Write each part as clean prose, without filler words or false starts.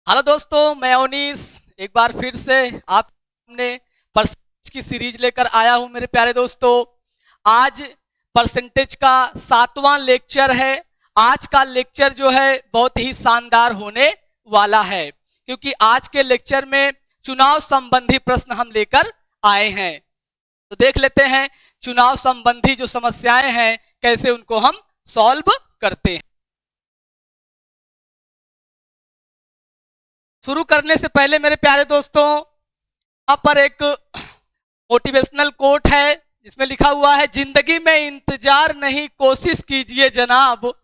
Hello दोस्तों, मैं ओनीस एक बार फिर से आप सामने परसेंटेज की सीरीज लेकर आया हूं। मेरे प्यारे दोस्तों, आज परसेंटेज का 7वां लेक्चर है। आज का लेक्चर जो है बहुत ही शानदार होने वाला है, क्योंकि आज के लेक्चर में चुनाव संबंधी प्रश्न हम लेकर आए हैं। तो देख लेते हैं चुनाव संबंधी जो समस्याएं हैं कैसे उनको हम सॉल्व करते हैं। शुरू करने से पहले मेरे प्यारे दोस्तों, यहाँ पर एक मोटिवेशनल कोट है जिसमें लिखा हुआ है, जिंदगी में इंतजार नहीं कोशिश कीजिए जनाब,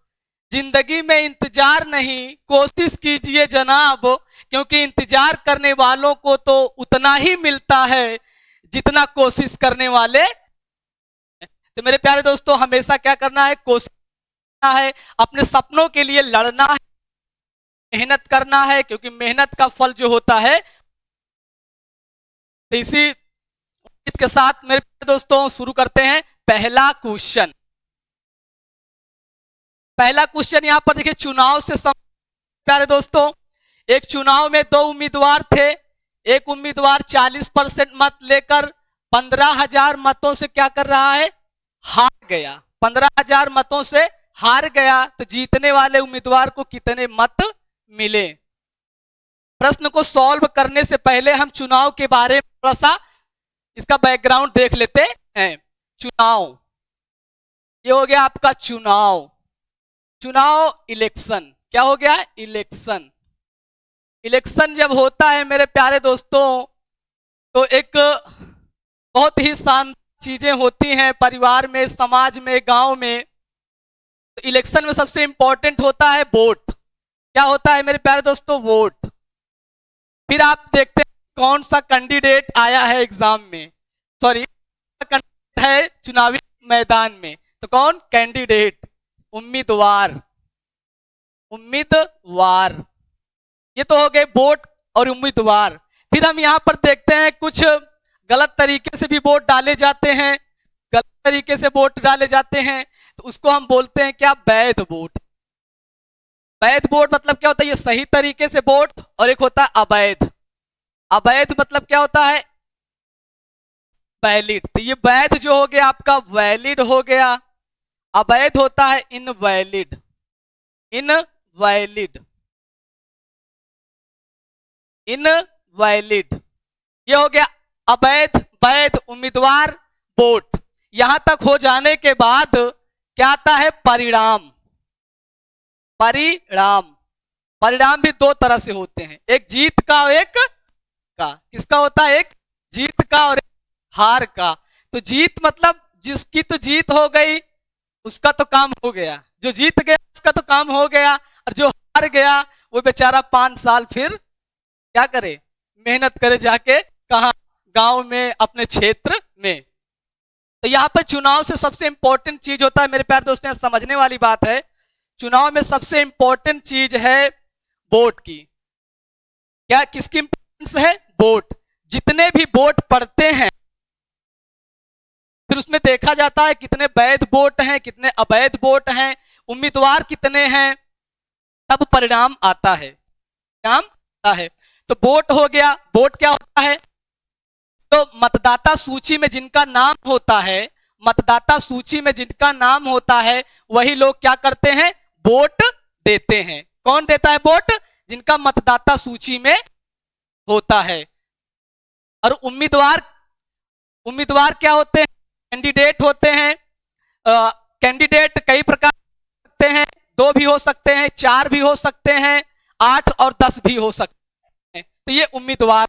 जिंदगी में इंतजार नहीं कोशिश कीजिए जनाब, क्योंकि इंतजार करने वालों को तो उतना ही मिलता है जितना कोशिश करने वाले। तो मेरे प्यारे दोस्तों, हमेशा क्या करना है, कोशिश करना है, अपने सपनों के लिए लड़ना है, मेहनत करना है, क्योंकि मेहनत का फल जो होता है। तो इसी उम्मीद के साथ मेरे दोस्तों शुरू करते हैं पहला क्वेश्चन। पहला क्वेश्चन यहां पर देखिए, चुनाव से प्यारे दोस्तों, एक चुनाव में दो उम्मीदवार थे। एक उम्मीदवार 40% मत लेकर 15,000 मतों से क्या कर रहा है, हार गया। 15,000 मतों से हार गया, तो जीतने वाले उम्मीदवार को कितने मत मिले। प्रश्न को सॉल्व करने से पहले हम चुनाव के बारे में थोड़ा सा इसका बैकग्राउंड देख लेते हैं। चुनाव, ये हो गया आपका चुनाव। चुनाव इलेक्शन, क्या हो गया, इलेक्शन। इलेक्शन जब होता है मेरे प्यारे दोस्तों, तो एक बहुत ही शानदार चीजें होती हैं परिवार में, समाज में, गांव में। तो इलेक्शन में सबसे इंपॉर्टेंट होता है वोट। क्या होता है मेरे प्यारे दोस्तों, वोट। फिर आप देखते हैं कौन सा कैंडिडेट आया है एग्जाम में, सॉरी कैंडिडेट है चुनावी मैदान में। तो कौन, कैंडिडेट, उम्मीदवार, उम्मीदवार। ये तो हो गए वोट और उम्मीदवार। फिर हम यहां पर देखते हैं कुछ गलत तरीके से भी वोट डाले जाते हैं। गलत तरीके से वोट डाले जाते हैं तो उसको हम बोलते हैं क्या, वैध वोट। वैध वोट मतलब क्या होता है, ये सही तरीके से वोट, और एक होता है अवैध। अवैध मतलब क्या होता है, वैलिड। तो ये वैध जो हो गया आपका वैलिड हो गया। अवैध होता है इनवैलिड, इनवैलिड, इनवैलिड। ये हो गया अवैध, वैध, उम्मीदवार, वोट। यहां तक हो जाने के बाद क्या आता है, परिणाम। परिणाम, परिणाम भी दो तरह से होते हैं, एक जीत का और एक का। किसका होता है, एक जीत का और एक हार का। तो जीत मतलब जिसकी तो जीत हो गई उसका तो काम हो गया, जो जीत गया उसका तो काम हो गया, और जो हार गया वो बेचारा 5 साल फिर क्या करे, मेहनत करे जाके, कहा, गांव में, अपने क्षेत्र में। तो यहाँ पर चुनाव से सबसे इंपॉर्टेंट चीज होता है मेरे प्यारे दोस्तों, समझने वाली बात है, चुनाव में सबसे इंपॉर्टेंट चीज है वोट की। क्या, किसकी इंपॉर्टेंस है, वोट। जितने भी वोट पड़ते हैं फिर उसमें देखा जाता है कितने वैध वोट हैं, कितने अवैध वोट हैं, उम्मीदवार कितने हैं, तब परिणाम आता है, परिणाम आता है। तो वोट हो गया। वोट क्या होता है, तो मतदाता सूची में जिनका नाम होता है, मतदाता सूची में जिनका नाम होता है वही लोग क्या करते हैं, वोट देते हैं। कौन देता है वोट, जिनका मतदाता सूची में होता है। और उम्मीदवार, उम्मीदवार क्या होते हैं, कैंडिडेट होते हैं। कैंडिडेट कई प्रकार सकते हैं, 2 भी हो सकते हैं, 4 भी हो सकते हैं, 8 और 10 भी हो सकते हैं। तो ये उम्मीदवार।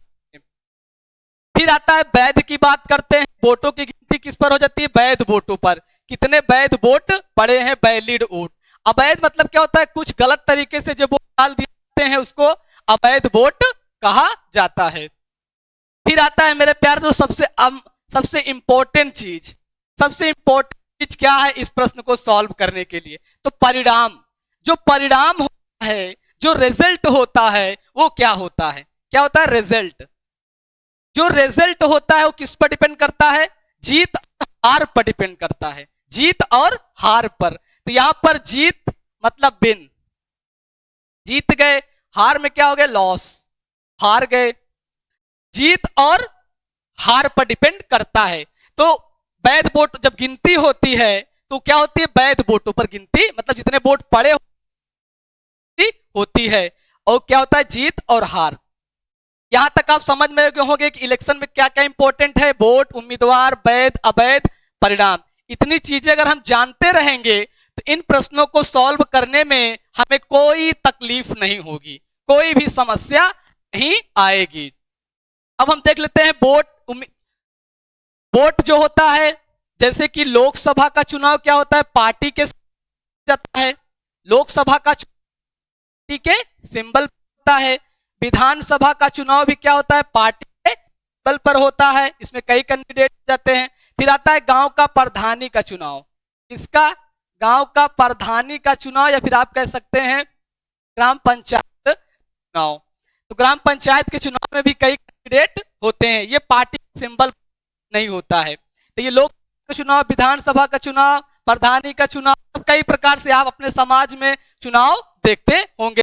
फिर आता है वैध की बात करते हैं। वोटों की गिनती किस पर हो जाती है, वैध वोटों पर। कितने वैध वोट पड़े हैं, वैलिड वोट। अवैध मतलब क्या होता है, कुछ गलत तरीके से जो वोट डाल दिए हैं उसको अवैध वोट कहा जाता है। फिर आता है मेरे प्यार दोस्त सबसे इंपॉर्टेंट चीज। सबसे इंपॉर्टेंट चीज क्या है इस प्रश्न को सॉल्व करने के लिए, तो परिणाम। जो परिणाम होता है, जो रिजल्ट होता है वो क्या होता है, क्या होता है, रिजल्ट। जो रिजल्ट होता है वो किस पर डिपेंड करता है, जीत हार पर डिपेंड करता है, जीत और हार पर। तो यहां पर जीत मतलब विन, जीत गए, हार में क्या हो गया, लॉस, हार गए। जीत और हार पर डिपेंड करता है। तो वैध वोट जब गिनती होती है तो क्या होती है, वैध वोटों पर गिनती, मतलब जितने वोट पड़े होती है। और क्या होता है, जीत और हार। यहां तक आप समझ में होंगे कि इलेक्शन में क्या क्या इंपॉर्टेंट है, वोट, उम्मीदवार, वैध, अवैध, परिणाम। इतनी चीजें अगर हम जानते रहेंगे तो इन प्रश्नों को सॉल्व करने में हमें कोई तकलीफ नहीं होगी, कोई भी समस्या नहीं आएगी। अब हम देख लेते हैं वोट। वोट जो होता है, जैसे कि लोकसभा का चुनाव क्या होता है, पार्टी के जाता है। लोकसभा का पार्टी के सिंबल होता है। विधानसभा का चुनाव भी क्या होता है, पार्टी के सिंबल पर होता है। इसमें कई कैंडिडेट जाते हैं। फिर आता है गांव का प्रधानी का चुनाव। इसका गांव का प्रधानी का चुनाव, या फिर आप कह सकते हैं ग्राम पंचायत चुनाव। तो ग्राम पंचायत के चुनाव में भी कई कैंडिडेट होते हैं, ये पार्टी सिंबल नहीं होता है। तो ये लोकसभा का चुनाव, विधानसभा का चुनाव, प्रधानी का चुनाव, कई प्रकार से आप अपने समाज में चुनाव देखते होंगे।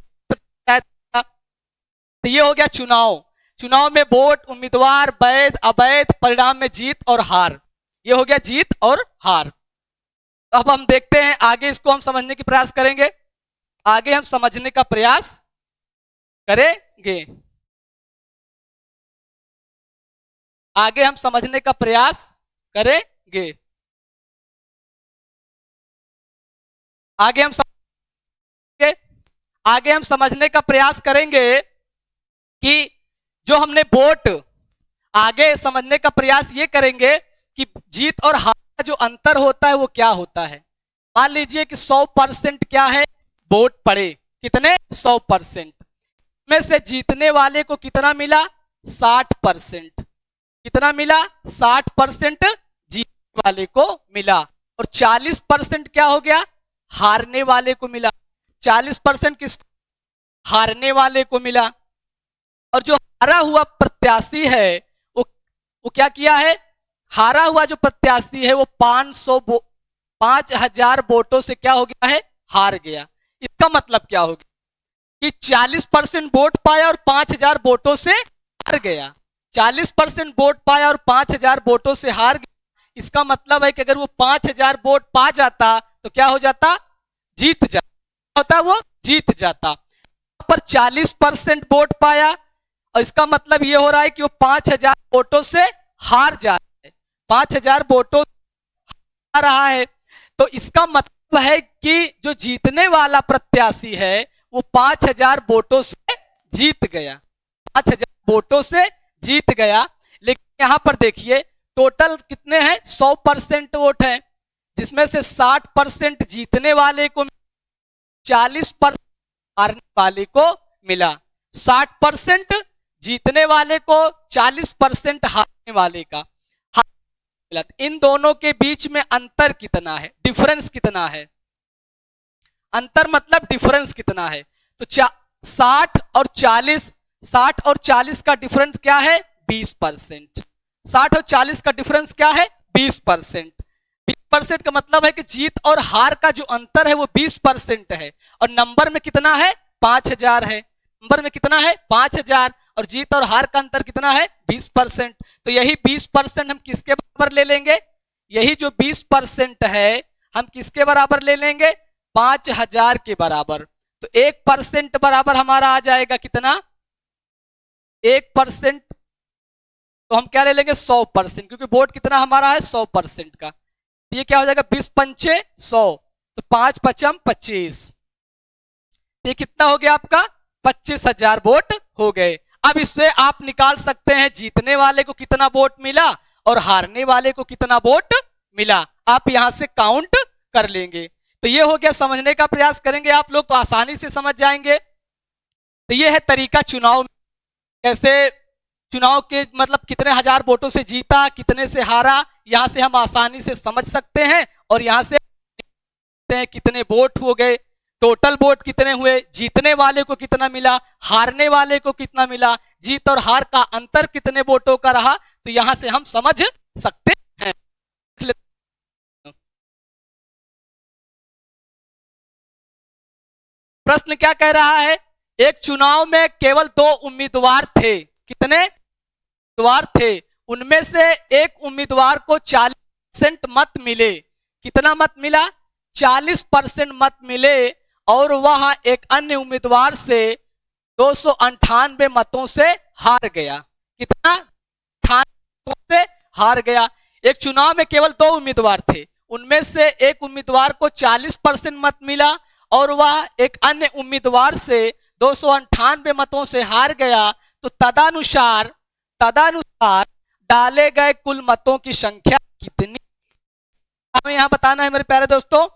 तो ये हो गया चुनाव। चुनाव में वोट, उम्मीदवार, वैध, अवैध, परिणाम में जीत और हार। ये हो गया जीत और हार। तो अब हम देखते हैं आगे, इसको हम समझने की प्रयास करेंगे। आगे हम समझने का प्रयास करेंगे। आगे हम समझने का प्रयास करेंगे। आगे हम समझने का प्रयास करेंगे कि जो हमने वोट, आगे समझने का प्रयास ये करेंगे कि जीत और हार का जो अंतर होता है वो क्या होता है। मान लीजिए कि 100% क्या है, वोट पड़े, कितने, 100%। में से जीतने वाले को कितना मिला, 60%। कितना मिला, 60% जीतने वाले को मिला। और 40% क्या हो गया, हारने वाले को मिला। 40% किस, हारने वाले को मिला। और जो हारा हुआ प्रत्याशी है वो क्या किया है, हारा हुआ जो प्रत्याशी है वो 5000 वोटों से क्या हो गया है, हार गया। इसका मतलब क्या हो गया कि 40% वोट पाया और 5000 वोटों से हार गया। 40% वोट पाया और 5000 वोटों से हार गया। इसका मतलब है कि अगर वो 5000 वोट पा जाता तो क्या हो जाता, जीत जाता होता, वो जीत जाता। पर 40% वोट पाया और इसका मतलब ये हो रहा है कि वो 5000 वोटों से हार जा रहा है। 5000 वोटों से हार रहा है। तो इसका मतलब है कि जो जीतने वाला प्रत्याशी है वो 5000 वोटों से जीत गया। 5000 वोटों से जीत गया। लेकिन यहां पर देखिए टोटल कितने हैं, 100% वोट है, जिसमें से 60% जीतने वाले को, 40% हारने वाले को मिला। 60% जीतने वाले को, 40% हारने वाले का मिला। इन दोनों के बीच में अंतर कितना है, डिफरेंस कितना है, अंतर मतलब डिफरेंस कितना है। तो 60 और 40, 60 और 40 का डिफरेंस क्या है, 20%। 60 और 40 का डिफरेंस क्या है, 20%। 20% का मतलब है कि जीत और हार का जो अंतर है वो 20% है। और नंबर में कितना है, 5000 है। नंबर में कितना है, 5000। और जीत और हार का अंतर कितना है, 20%। तो यही 20% हम किसके बराबर ले लेंगे, यही जो 20% है हम किसके बराबर ले लेंगे, 5000 के बराबर। तो 1% बराबर हमारा आ जाएगा कितना, 1%। तो हम क्या ले लेंगे, 100%, क्योंकि वोट कितना हमारा है, 100% का। ये क्या हो जाएगा, 20 पंचे 100, तो 5 पचम 25। ये कितना हो गया आपका, 25,000 वोट हो गए। अब इससे आप निकाल सकते हैं जीतने वाले को कितना वोट मिला और हारने वाले को कितना वोट मिला। आप यहां से काउंट कर लेंगे। तो ये हो गया, समझने का प्रयास करेंगे आप लोग तो आसानी से समझ जाएंगे। तो ये है तरीका चुनाव, कैसे चुनाव के मतलब कितने हजार वोटों से जीता, कितने से हारा, यहां से हम आसानी से समझ सकते हैं। और यहां से कितने वोट हो गए, टोटल वोट कितने हुए, जीतने वाले को कितना मिला, हारने वाले को कितना मिला, जीत और हार का अंतर कितने वोटों का रहा। तो यहां से हम समझ सकते हैं। प्रश्न क्या कह रहा है, एक चुनाव में केवल 2 उम्मीदवार थे। कितने उम्मीदवार थे? उनमें से एक उम्मीदवार को 40% मत मिले। कितना मत मिला? 40% मत मिले और वह एक अन्य उम्मीदवार से 298 मतों से हार गया। कितना? 98 मतों से हार गया। एक चुनाव में केवल 2 उम्मीदवार थे, उनमें से एक उम्मीदवार को 40% मत मिला और वह एक अन्य उम्मीदवार से 298 मतों से हार गया। तो तदनुसार डाले गए कुल मतों की संख्या कितनी? हमें यहां बताना है मेरे प्यारे दोस्तों,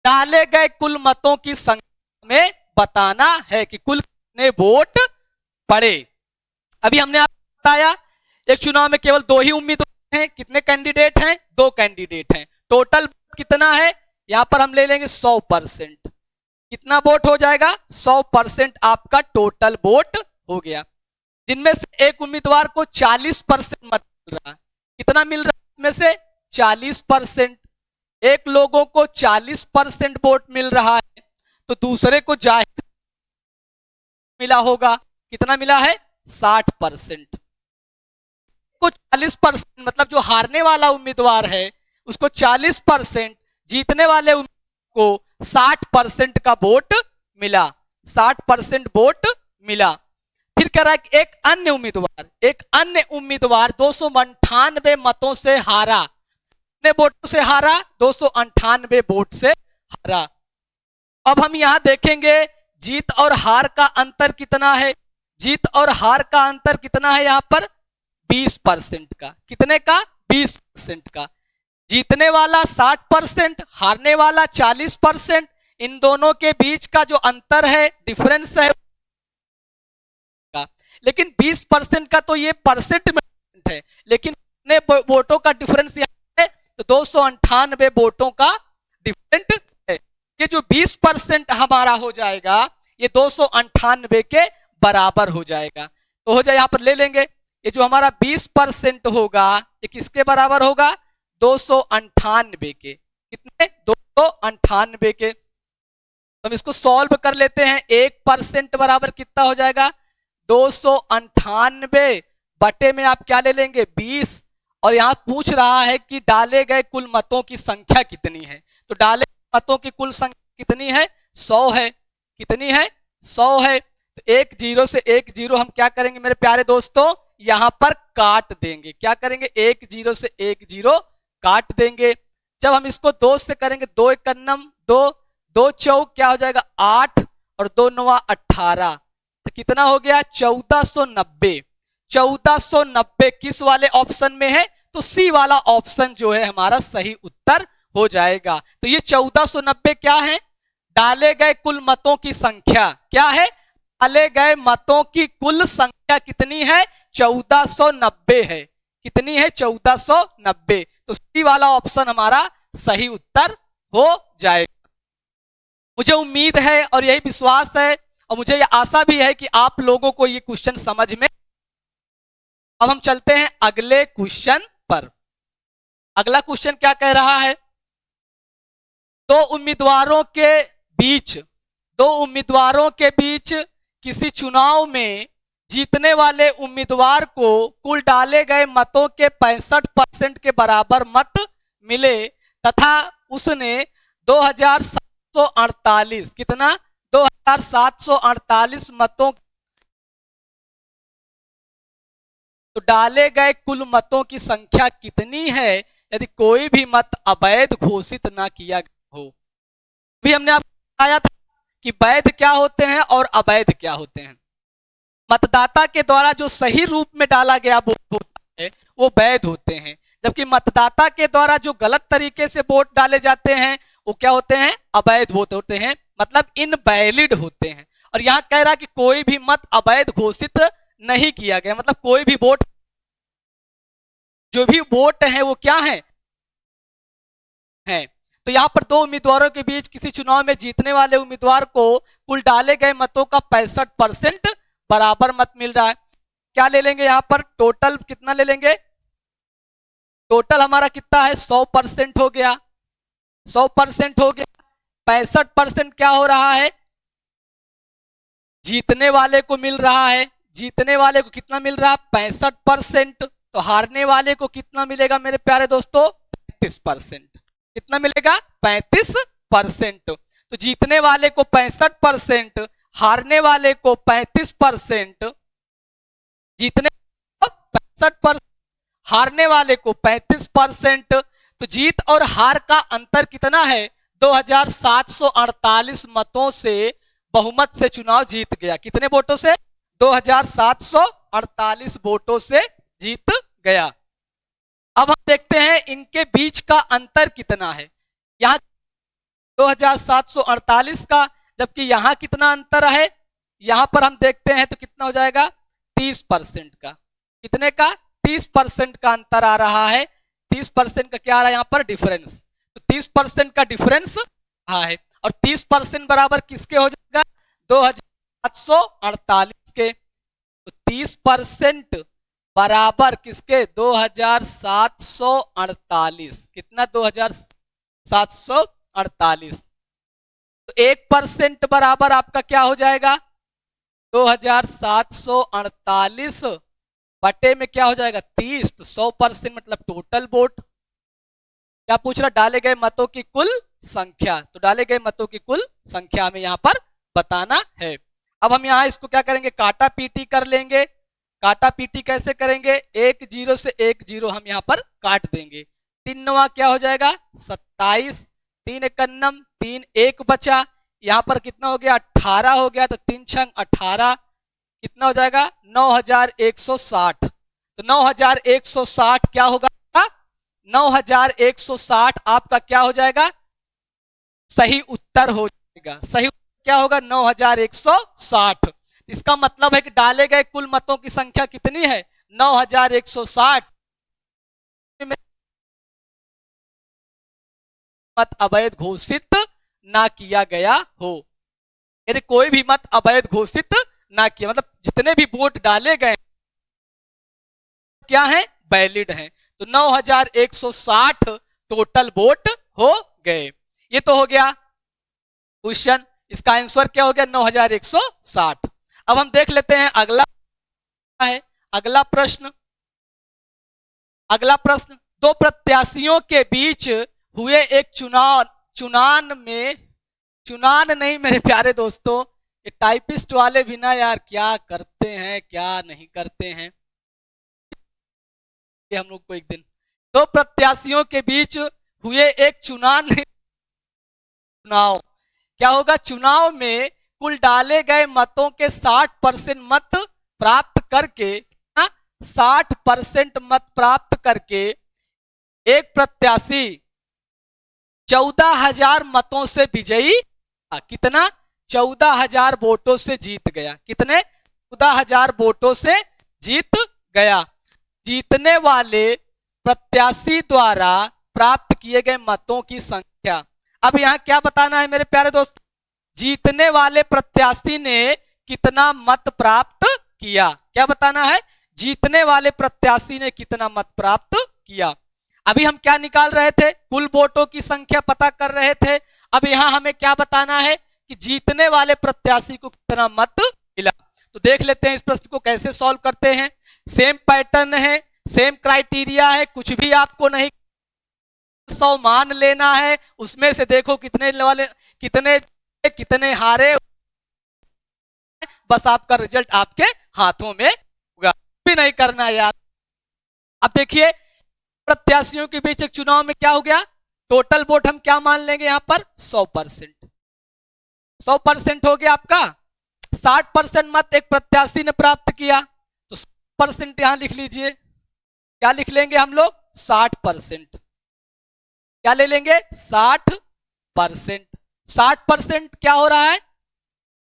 डाले गए कुल मतों की संख्या में बताना है कि कुल कितने वोट पड़े। अभी हमने आपको बताया एक चुनाव में केवल 2 ही उम्मीदवार हैं। कितने कैंडिडेट हैं? 2 कैंडिडेट हैं। टोटल कितना है? यहां पर हम ले लेंगे 100%। कितना वोट हो जाएगा? 100% आपका टोटल वोट हो गया। जिनमें से एक उम्मीदवार को 40% मत मिल रहा है। कितना मिल रहा है? इसमें से 40%। एक लोगों को 40% वोट मिल रहा है तो दूसरे को जाहिर मिला होगा। कितना मिला है? 60%। को 40% मतलब जो हारने वाला उम्मीदवार है उसको 40%, जीतने वाले को 60% का वोट मिला। 60% वोट मिला। फिर कह रहा है कि एक अन्य उम्मीदवार 298 मतों से हारा। कितने वोटों से हारा? 298 वोट से हारा। अब हम यहां देखेंगे जीत और हार का अंतर कितना है। जीत और हार का अंतर कितना है? यहां पर 20% का। कितने का? 20% का। जीतने वाला 60%, हारने वाला 40%। इन दोनों के बीच का जो अंतर है, डिफरेंस है, लेकिन 20% का तो ये परसेंट में है, लेकिन कितने वोटों का डिफरेंस यहाँ है? तो 298 वोटों का डिफरेंट है। ये जो 20% हमारा हो जाएगा ये 298 के बराबर हो जाएगा। तो हो जाए, यहां पर ले लेंगे, ये जो हमारा 20% होगा ये किसके बराबर होगा? 298 के। कितने? 298 के। हम इसको सॉल्व कर लेते हैं। 1% बराबर कितना हो जाएगा? 298 बटे में आप क्या ले लेंगे? 20। और यहां पूछ रहा है कि डाले गए कुल मतों की संख्या कितनी है। तो डाले मतों की कुल संख्या कितनी है? 100 है। कितनी है? 100 है। तो 1 0 से 1 0 हम क्या करेंगे मेरे प्यारे दोस्तों? यहां पर काट देंगे। क्या करेंगे? 1 0 से 1 0 काट देंगे। जब हम इसको 2 से करेंगे, 2 1 2, 2 चौक क्या हो जाएगा? 8 और 2 9 18। तो कितना हो गया? 1490। 1490 किस वाले ऑप्शन में है? तो सी वाला ऑप्शन जो है हमारा सही उत्तर हो जाएगा। तो ये 1490 क्या है? डाले गए कुल मतों की संख्या। क्या है? डाले गए मतों की कुल संख्या कितनी है? 1490 है। कितनी है? 1490। तो सी वाला ऑप्शन हमारा सही उत्तर हो जाएगा। मुझे उम्मीद है और यही विश्वास है और मुझे यह आशा भी है कि आप लोगों को ये क्वेश्चन समझ में। अब हम चलते हैं अगले क्वेश्चन पर। अगला क्वेश्चन क्या कह रहा है? दो उम्मीदवारों के बीच किसी चुनाव में जीतने वाले उम्मीदवार को कुल डाले गए मतों के 65% के बराबर मत मिले तथा उसने 2748 कितना? 2748 मतों। तो डाले गए कुल मतों की संख्या कितनी है यदि कोई भी मत अवैध घोषित ना किया गया हो? अभी हमने आपको बताया था कि वैध क्या होते हैं और अवैध क्या होते हैं। मतदाता के द्वारा जो सही रूप में डाला गया वोट होता है वो वैध होते हैं, जबकि मतदाता के द्वारा जो गलत तरीके से वोट डाले जाते हैं वो क्या होते हैं? अवैध वोट होते हैं, मतलब इनवैलिड होते हैं। और यहां कह रहा कि कोई भी मत अवैध घोषित नहीं किया गया, मतलब कोई भी वोट, जो भी वोट है वो क्या है? तो यहां पर दो उम्मीदवारों के बीच किसी चुनाव में जीतने वाले उम्मीदवार को कुल डाले गए मतों का 65% बराबर मत मिल रहा है। क्या ले लेंगे यहां पर? टोटल कितना ले लेंगे? टोटल हमारा कितना है? 100% हो गया। 100% हो गया। 65% क्या हो रहा है? जीतने वाले को मिल रहा है, जीतने वाले को कितना मिल रहा है 65%, तो हारने वाले को कितना मिलेगा मेरे प्यारे दोस्तों 35%। कितना मिलेगा 35%। तो जीतने वाले को 65%, हारने वाले को 35%, जीतने को 65%, हारने वाले को 35%। तो जीत और हार का अंतर कितना है 2748 मतों से बहुमत से चुनाव जीत गया। कितने वोटों से 2748 वोटों से जीत गया। अब हम देखते हैं इनके बीच का अंतर कितना है। यहां 2748 का, जबकि यहां कितना अंतर है, यहां पर हम देखते हैं तो कितना हो जाएगा 30% का। कितने का 30% का अंतर आ रहा है। 30% का क्या आ रहा है यहां पर डिफरेंस। तो 30% का डिफरेंस आ है और 30% बराबर किसके हो जाएगा 2748 के। तो 30% बराबर किसके 2748। कितना 2748। तो 1% बराबर आपका क्या हो जाएगा 2748 बटे में क्या हो जाएगा 30। तो 100% मतलब टोटल वोट। क्या पूछ रहा डाले गए मतों की कुल संख्या। तो डाले गए मतों की कुल संख्या हमें यहां पर बताना है। अब हम यहां इसको क्या करेंगे काटा पीटी कर लेंगे। काटा पीटी कैसे करेंगे 1 0 से 1 0 हम यहां पर काट देंगे। 3 9 क्या हो जाएगा 27, 3 एकन्नम 3 1 बचा। यहां पर कितना हो गया 18 हो गया। तो 3 छंग 18 कितना हो जाएगा 9160। तो 9160 क्या होगा 9160 आपका क्या हो जाएगा सही उत्तर हो जाएगा। सही क्या होगा 9160। इसका मतलब है कि डाले गए कुल मतों की संख्या कितनी है 9160। मत अवैध घोषित ना किया गया हो। यदि कोई भी मत अवैध घोषित ना किया मतलब जितने भी वोट डाले गए क्या है वैलिड हैं। तो 9160 टोटल वोट हो गए। ये तो हो गया क्वेश्चन। इसका आंसर क्या हो गया 9160। अब हम देख लेते हैं अगला है। अगला प्रश्न दो प्रत्याशियों के बीच हुए एक चुनान नहीं मेरे प्यारे दोस्तों, ये टाइपिस्ट वाले भी ना यार क्या करते हैं क्या नहीं करते हैं। हम लोग को एक दिन दो प्रत्याशियों के बीच हुए एक चुनाव क्या होगा चुनाव में कुल डाले गए मतों के 60% मत प्राप्त करके 60% मत प्राप्त करके एक प्रत्याशी 14,000 मतों से विजयी कितना 14,000 वोटों से जीत गया। कितने 14,000 वोटों से जीत गया। जीतने वाले प्रत्याशी द्वारा प्राप्त किए गए मतों की संख्या। अब यहां क्या बताना है मेरे प्यारे दोस्त जीतने वाले प्रत्याशी ने कितना मत प्राप्त किया। क्या बताना है जीतने वाले प्रत्याशी ने कितना मत प्राप्त किया। अभी हम क्या निकाल रहे थे कुल वोटों की संख्या पता कर रहे थे। अब यहां हमें क्या बताना है कि जीतने वाले प्रत्याशी को कितना मत मिला। तो देख लेते हैं इस प्रश्न को कैसे सॉल्व करते हैं। सेम पैटर्न है सेम क्राइटेरिया है कुछ भी आपको नहीं 100 मान लेना है। उसमें से देखो कितने वाले कितने हारे बस आपका रिजल्ट आपके हाथों में होगा भी नहीं करना यार। अब देखिए प्रत्याशियों के बीच एक चुनाव में क्या हो गया टोटल वोट हम क्या मान लेंगे यहां पर 100%। 100% हो गया आपका। 60% मत एक प्रत्याशी ने प्राप्त किया तो 100% यहां लिख लीजिए। क्या लिख लेंगे हम लोग 60%। क्या ले लेंगे 60%। 60% क्या हो रहा है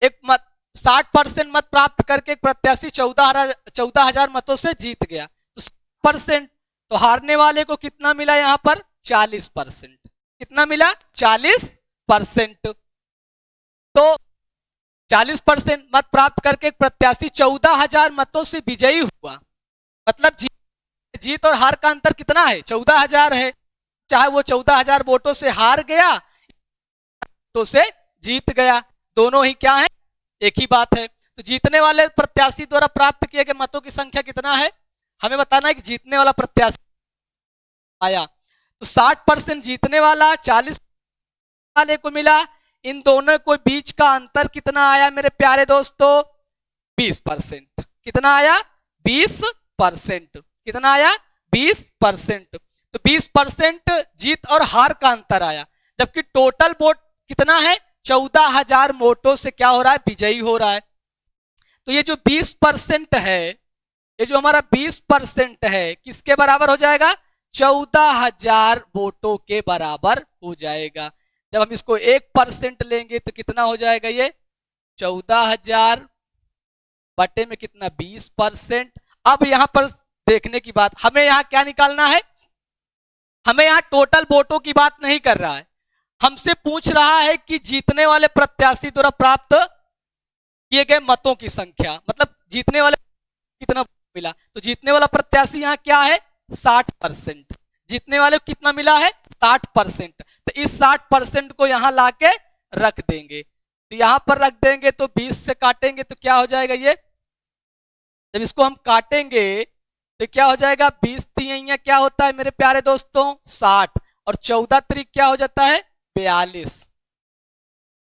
एक मत 60% मत प्राप्त करके एक प्रत्याशी 14,000 मतों से जीत गया। तो 60% तो हारने वाले को कितना मिला यहां पर 40%। कितना मिला 40%। तो 40% मत प्राप्त करके एक प्रत्याशी 14,000 मतों से विजयी हुआ। मतलब जीत और हार का अंतर कितना है 14,000 है। चाहे वो 14,000 वोटों से हार गया तो से जीत गया दोनों ही क्या है एक ही बात है। तो जीतने वाले प्रत्याशी द्वारा प्राप्त किए गए मतों की संख्या कितना है, हमें बताना है कि जीतने वाला प्रत्याशी आया। तो 60% जीतने वाला, 40 वाले को मिला। इन दोनों को बीच का अंतर कितना आया मेरे प्यारे दोस्तों, 20%। कितना आया, 20%। कितना आया, 20%। तो 20% जीत और हार का अंतर आया, जबकि टोटल वोट कितना है, 14,000 वोटों से क्या हो रहा है, विजयी हो रहा है। तो ये जो 20% है, ये जो हमारा 20% है, किसके बराबर हो जाएगा, 14,000 वोटों के बराबर हो जाएगा। जब हम इसको 1% लेंगे तो कितना हो जाएगा, ये 14,000 बटे में कितना, 20%। अब यहां पर देखने की बात, हमें यहां क्या निकालना है, हमें यहां टोटल वोटों की बात नहीं कर रहा है, हमसे पूछ रहा है कि जीतने वाले प्रत्याशी द्वारा प्राप्त किए गए मतों की संख्या, मतलब जीतने वाले कितना मिला। तो जीतने वाला प्रत्याशी यहां क्या है, 60%। जीतने वाले को कितना मिला है, 60%। तो इस 60% को यहां लाके रख देंगे, तो यहां पर रख देंगे तो 20 से काटेंगे तो क्या हो जाएगा, ये जब इसको हम काटेंगे तो क्या हो जाएगा, 20 तिहाइयां क्या होता है मेरे प्यारे दोस्तों, 60, और 14 त्रिक क्या हो जाता है, 42।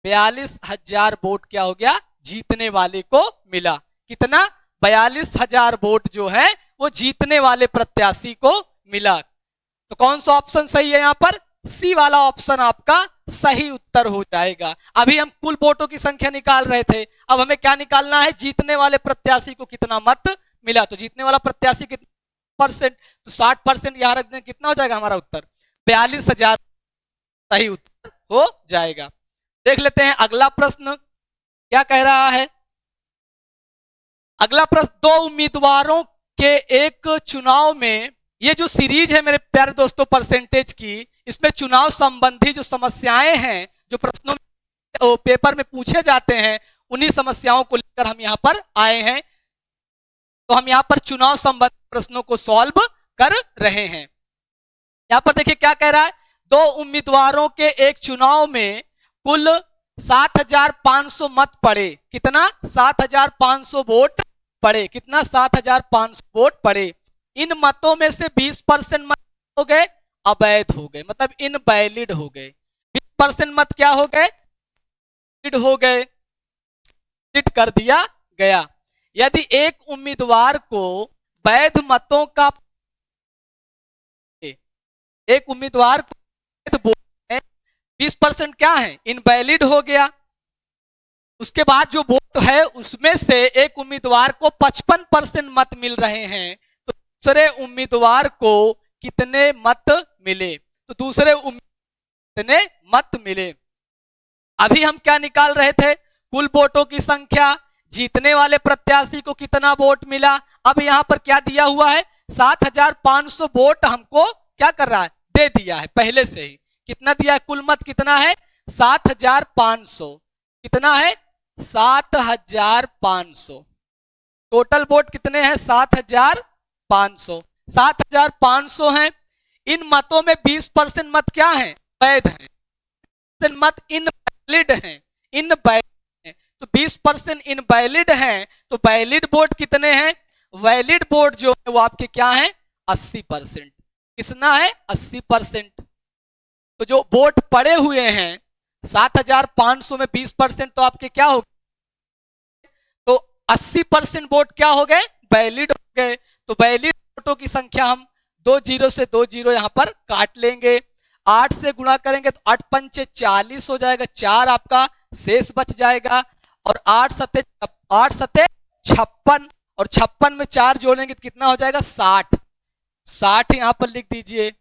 42,000 वोट क्या हो गया, जीतने वाले को मिला। कितना, 42,000 वोट जो है वो जीतने वाले प्रत्याशी को मिला। तो कौन सा ऑप्शन सही है, यहां पर सी वाला ऑप्शन आपका सही उत्तर हो जाएगा। अभी हम कुल वोटों की संख्या निकाल रहे थे, अब हमें क्या निकालना है, जीतने वाले प्रत्याशी को कितना मत मिला। तो जीतने वाला प्रत्याशी कितना परसेंट, तो 60% यहां रख दें, कितना हो जाएगा हमारा उत्तर, 42,000 सही उत्तर हो जाएगा। देख लेते हैं अगला प्रश्न क्या कह रहा है। अगला प्रश्न, दो उम्मीदवारों के एक चुनाव में, ये जो सीरीज है मेरे प्यारे दोस्तों परसेंटेज की, इसमें चुनाव संबंधी जो समस्याएं हैं, जो प्रश्नों में पेपर में पूछे जाते हैं, उन्हीं समस्याओं को लेकर हम यहां पर आए हैं। तो हम यहां पर चुनाव संबंधी प्रश्नों को सॉल्व कर रहे हैं। यहां पर देखिए क्या कह रहा है, दो उम्मीदवारों के एक चुनाव में कुल 7,500 मत पड़े। कितना, 7,500 वोट पड़े। कितना, 7,500 वोट पड़े। इन मतों में से 20% मत हो गए अवैध हो गए, मतलब इनवैलिड हो गए। 20% मत क्या हो गए, हो गए, कर दिया गया। यदि एक उम्मीदवार को वैध मतों का, एक उम्मीदवार को 20% क्या है, इनवैलिड हो गया। उसके बाद जो वोट है उसमें से एक उम्मीदवार को 55% मत मिल रहे हैं, तो दूसरे उम्मीदवार को कितने मत मिले, तो दूसरे कितने मत मिले। अभी हम क्या निकाल रहे थे, कुल वोटों की संख्या, जीतने वाले प्रत्याशी को कितना वोट मिला। अब यहां पर क्या दिया हुआ है, 7,500 वोट हमको क्या कर रहा है, दे दिया है पहले से ही। कितना दिया है, कुल मत कितना है, 7,500। कितना है, 7,500। टोटल वोट कितने हैं, 7,500। 7,500 हैं। इन मतों में 20% मत क्या है, वैध हैं, मत इनवैलिड हैं, इनवैलिड हैं। तो 20% इनवैलिड हैं, तो वैलिड वोट कितने हैं, वैलिड वोट जो है वो आपके क्या है, 80%। कितना है, 80%। तो जो वोट पड़े हुए हैं 7,500 में 20% तो आपके क्या हो गए, तो 80% वोट क्या हो गए, वैलिड हो गए। तो वैलिड वोटों की संख्या हम 2 0 से 2 0 यहां पर काट लेंगे। 8 से गुणा करेंगे तो 8 पंचे 40 हो जाएगा, 4 आपका शेष बच जाएगा, और 8 सते 56, और 56 में 4 जोड़ेंगे तो कितना हो जाएगा, 60। 60 यहां पर लिख दीजिए।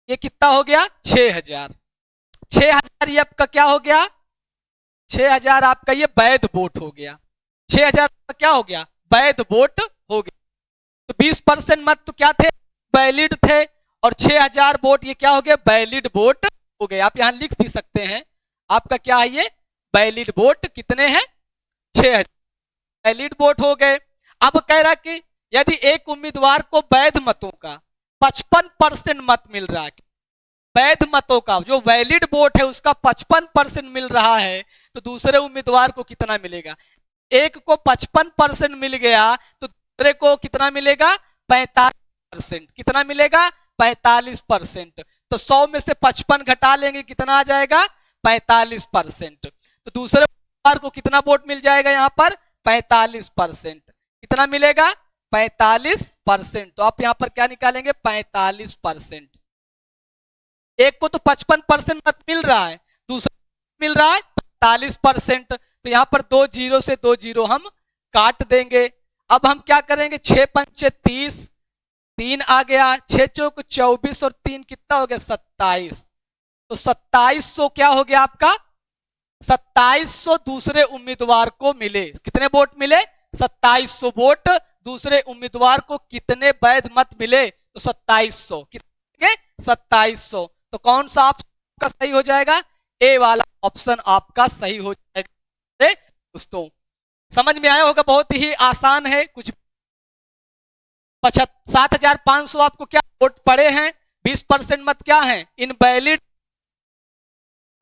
ये कितना हो गया, 6,000। 6,000 ये आपका क्या हो गया, 6,000 आपका ये वैध वोट हो गया। 6,000 का क्या हो गया, वैध वोट हो गया। तो 20% मत तो क्या थे, वैलिड थे, और 6,000 वोट ये क्या हो गया, वैलिड वोट हो गए। आप यहां लिख भी सकते हैं, आपका क्या है ये, वैलिड वोट कितने हैं, 6,000 वैलिड वोट हो गए। अब कह रहा कि यदि एक उम्मीदवार को वैध मतों का 55% मत मिल रहा है, वैध मतों का जो वैलिड वोट है उसका 55% मिल रहा है, तो दूसरे उम्मीदवार को कितना मिलेगा। एक को 55% मिल गया तो दूसरे को कितना मिलेगा? 45%। कितना मिलेगा? 45%। तो 100 में से 55 घटा लेंगे, कितना आ जाएगा? 45%। तो दूसरे उम्मीदवार को कितना वोट मिल जाएगा यहाँ पर? 45%। कितना मिलेगा? 45%। तो आप यहाँ पर क्या निकालेंगे? 45%। एक को तो 55% मत मिल रहा है, दूसरा मिल रहा है 45%। तो यहाँ पर 2 जीरो से 2 जीरो हम काट देंगे। अब हम क्या करेंगे? 6 पंचे 30, 3 आ गया, 6 चौक 24 और 3 कितना हो गया? 27। तो 2700 क्या हो गया आपका? 2700 दूसरे उम्मीदवार को मिले। कितने वोट मिले? 2700 वोट दूसरे उम्मीदवार को। कितने वैध मत मिले? तो 2700। कितने? 2700। तो कौन सा आपका सही हो जाएगा? ए वाला ऑप्शन आपका सही हो जाएगा। दोस्तों समझ में आया होगा, बहुत ही आसान है। कुछ 7500 आपको क्या वोट पड़े हैं? 20% मत क्या है? इनवैलिड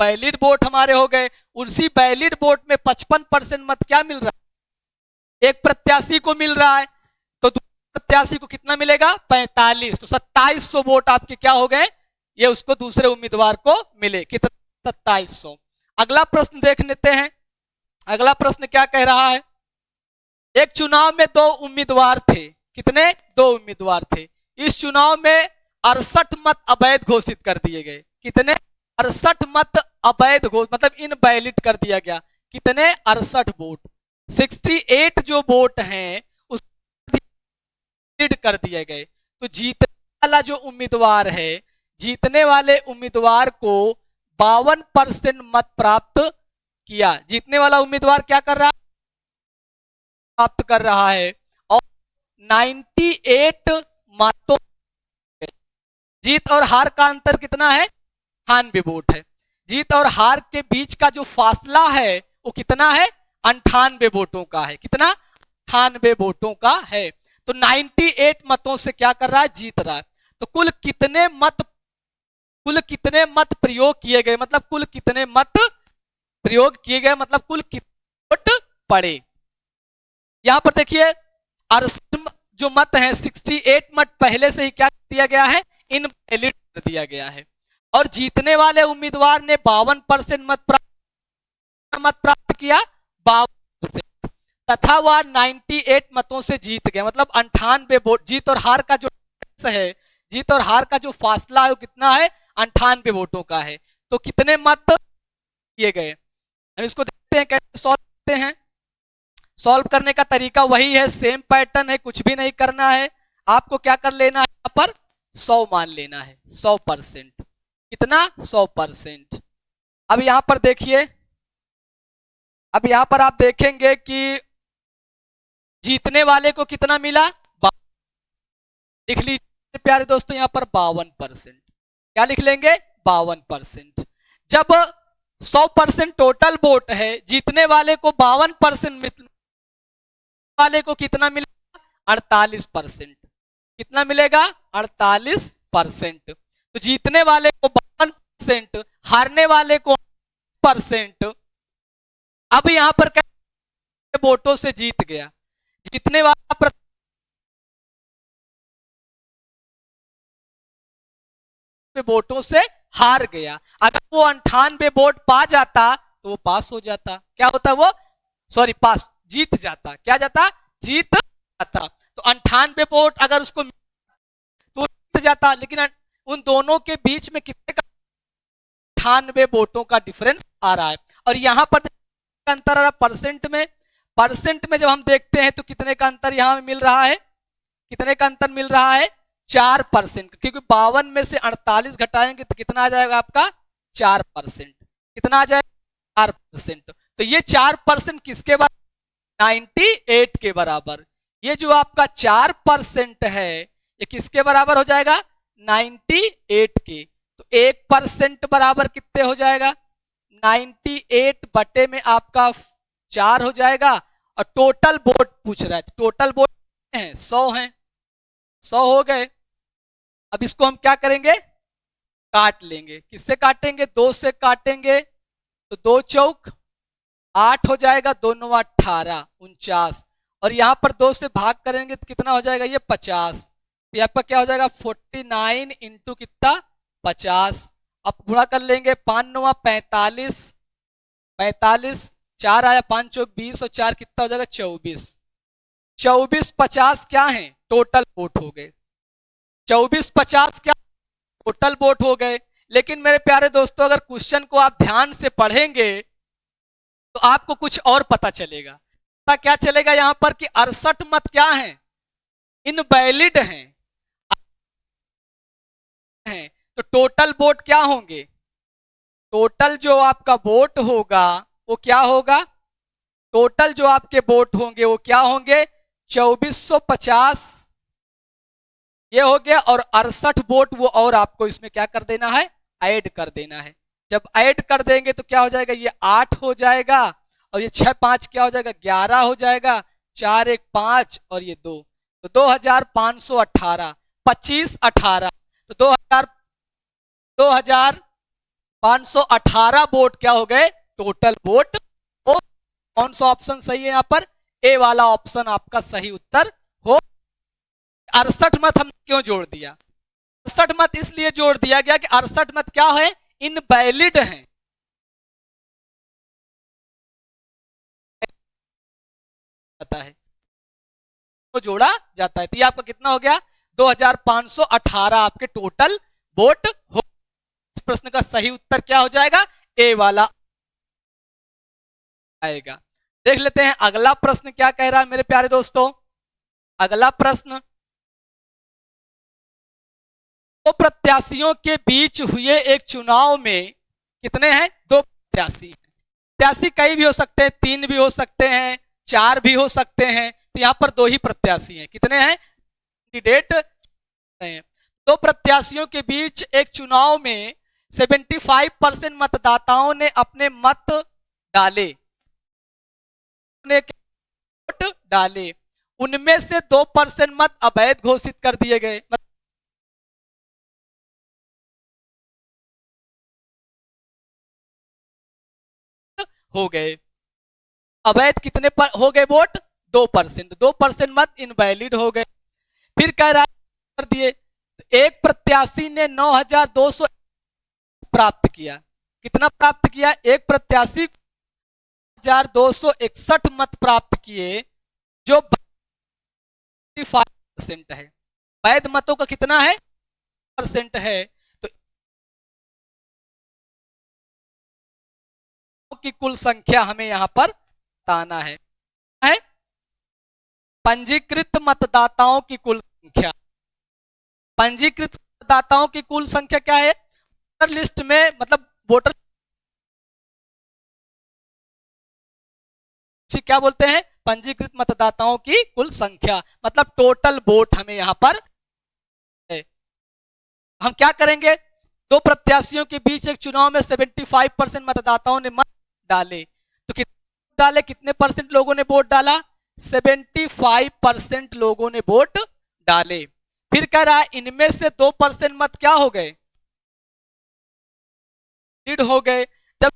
वैलिड वोट हमारे हो गए। उसी वैलिड वोट में 55% मत क्या मिल रहा है? एक प्रत्याशी को मिल रहा है, तो दूसरे प्रत्याशी को कितना मिलेगा? 45। तो 2700 वोट आपके क्या हो गए? ये उसको दूसरे उम्मीदवार को मिले। कितना? 2700। अगला प्रश्न देख लेते हैं। अगला प्रश्न क्या कह रहा है? एक चुनाव में 2 उम्मीदवार थे। कितने? 2 उम्मीदवार थे। इस चुनाव में 68 मत अवैध घोषित कर दिए गए। कितने? 68 मत अवैध घोषित, मतलब इनवैलिड कर दिया गया। कितने? 68 वोट। 68 जो वोट हैं उस कर दिए गए। तो जीतने वाला जो उम्मीदवार है, जीतने वाले उम्मीदवार को 52% मत प्राप्त किया। जीतने वाला उम्मीदवार क्या कर रहा है? प्राप्त कर रहा है। और 98 मतों, जीत और हार का अंतर कितना है? 98 वोट है। जीत और हार के बीच का जो फासला है वो कितना है? 98 वोटों का है। कितना? 98 वोटों का है। तो 98 मतों से क्या कर रहा है? जीत रहा है। तो कुल कितने मत प्रयोग किए गए, मतलब कुल कितने मत प्रयोग किए गए, मतलब कुल कितने वोट पड़े। यहां पर देखिए 68 जो मत है, 68 मत पहले से ही क्या दिया गया है? इनवैलिड कर दिया गया है। और जीतने वाले उम्मीदवार ने 52% मत प्राप्त किया, 52%, तथा वह 98 मतों से जीत गए। मतलब 98 वोट। जीत और हार का जो है, जीत और हार का जो फासला है वो कितना है? 98 वोटों का है। तो कितने मत किए गए? हम इसको देखते हैं कैसे सॉल्व करते हैं। सॉल्व करने का तरीका वही है, सेम पैटर्न है, कुछ भी नहीं करना है। आपको क्या कर लेना है? यहाँ पर 100 मान लेना है। 100%। कितना? 100%। अब यहां पर देखिए, अब यहां पर आप देखेंगे कि जीतने वाले को कितना मिला? लिख लीजिए प्यारे दोस्तों यहाँ पर 52%। क्या लिख लेंगे? 52%। जब 100% टोटल वोट है, जीतने वाले को 52%, वाले को कितना मिलेगा? 48%। कितना मिलेगा? 48%। तो जीतने वाले को 52%, हारने वाले को परसेंट। अब यहां पर क्या वोटों से जीत गया? जीतने वाला वोटों से हार गया। अगर वो 98 वोट पा जाता तो वो पास हो जाता। क्या होता? वो पास, जीत जाता। क्या जाता? जीत जाता। तो 98 वोट अगर उसको तो जीत जाता। लेकिन उन दोनों के बीच में कितने का? 98 वोटों का डिफरेंस आ रहा है। और यहां पर अंतर आ रहा परसेंट में। परसेंट में जब हम देखते हैं तो कितने का अंतर यहां मिल रहा है? कितने का अंतर मिल रहा है? 4%। क्योंकि 52 में से 48 घटाएंगे तो कितना आ जाएगा आपका? 4%। कितना आ जाएगा? 4%। तो ये 4% किसके बराबर? 98 के बराबर। ये जो आपका 4% है ये किसके बराबर हो जाएगा? 98 के। तो 1% बराबर कितने हो जाएगा? 98 बटे में आपका 4 हो जाएगा। और टोटल वोट पूछ रहा है, टोटल वोट है 100 है। 100 हो गए। अब इसको हम क्या करेंगे? काट लेंगे। किससे काटेंगे? 2 से काटेंगे। तो 2 चौक 8 हो जाएगा, 2 9 18, 49, और यहाँ पर 2 से भाग करेंगे तो कितना हो जाएगा ये 50। तो ये आपका क्या हो जाएगा 49 इंटू कितना 50। अब गुणा कर लेंगे, 5 9 45, 45, 4 आया 5 चौक 20 और 4 कितना हो जाएगा 24। 24 50 क्या है टोटल वोट हो गए। 24 50 क्या टोटल वोट हो गए। लेकिन मेरे प्यारे दोस्तों अगर क्वेश्चन को आप ध्यान से पढ़ेंगे तो आपको कुछ और पता चलेगा। पता क्या चलेगा यहां पर कि 68 मत क्या है इनवैलिड हैं। तो टोटल वोट क्या होंगे, टोटल जो आपका वोट होगा वो क्या होगा, टोटल जो आपके वोट होंगे वो क्या होंगे 2450 ये हो गया, और 68 वोट वो और आपको इसमें क्या कर देना है ऐड कर देना है। जब ऐड कर देंगे तो क्या हो जाएगा ये 8 हो जाएगा, और ये 6 5 क्या हो जाएगा 11 हो जाएगा, 4 1 5 और ये 2, तो 2518, 25 18, तो 2518 वोट क्या हो गए टोटल वोट। कौन सा ऑप्शन सही है यहाँ पर, ए वाला ऑप्शन आपका सही उत्तर हो। 68 मत हम क्यों जोड़ दिया, 68 मत इसलिए जोड़ दिया गया कि 68 मत क्या है इनवैलिड है। है तो जोड़ा जाता है, तो ये आपका कितना हो गया 2518 आपके टोटल वोट हो। इस प्रश्न का सही उत्तर क्या हो जाएगा ए वाला आएगा। देख लेते हैं अगला प्रश्न क्या कह रहा है मेरे प्यारे दोस्तों। अगला प्रश्न, दो प्रत्याशियों के बीच हुए एक चुनाव में कितने हैं दो प्रत्याशी। प्रत्याशी कई भी हो सकते हैं, 3 भी हो सकते हैं, 4 भी हो सकते हैं, तो यहां पर 2 ही प्रत्याशी हैं। कितने हैं कैंडिडेट हैं। दो प्रत्याशियों के बीच एक चुनाव में 75% मतदाताओं ने अपने मत डाले, वोट डाले, उनमें से 2% मत अवैध घोषित कर दिए गए। हो गए अवैध कितने पर हो गए वोट 2%, 2% मत इनवैलिड हो गए। फिर कह रहा कर दिए तो एक प्रत्याशी ने 9200 प्राप्त किया। कितना प्राप्त किया, एक प्रत्याशी 1261 मत प्राप्त किए, जो 5% है। वैध मतों का कितना है परसेंट है। तो की कुल संख्या हमें यहां पर बताना है पंजीकृत मतदाताओं की कुल संख्या। पंजीकृत मतदाताओं की कुल संख्या क्या है वोटर लिस्ट में, मतलब वोटर क्या बोलते हैं पंजीकृत मतदाताओं की कुल संख्या, मतलब टोटल वोट हमें यहां पर है। हम क्या करेंगे, दो प्रत्याशियों के बीच एक चुनाव में 75% मतदाताओं ने मत डाले, तो कितने डाले, कितने परसेंट लोगों ने वोट डाला 75% लोगों ने वोट डाले। फिर कह रहा है इनमें से 2% मत क्या हो गए हो गए, जब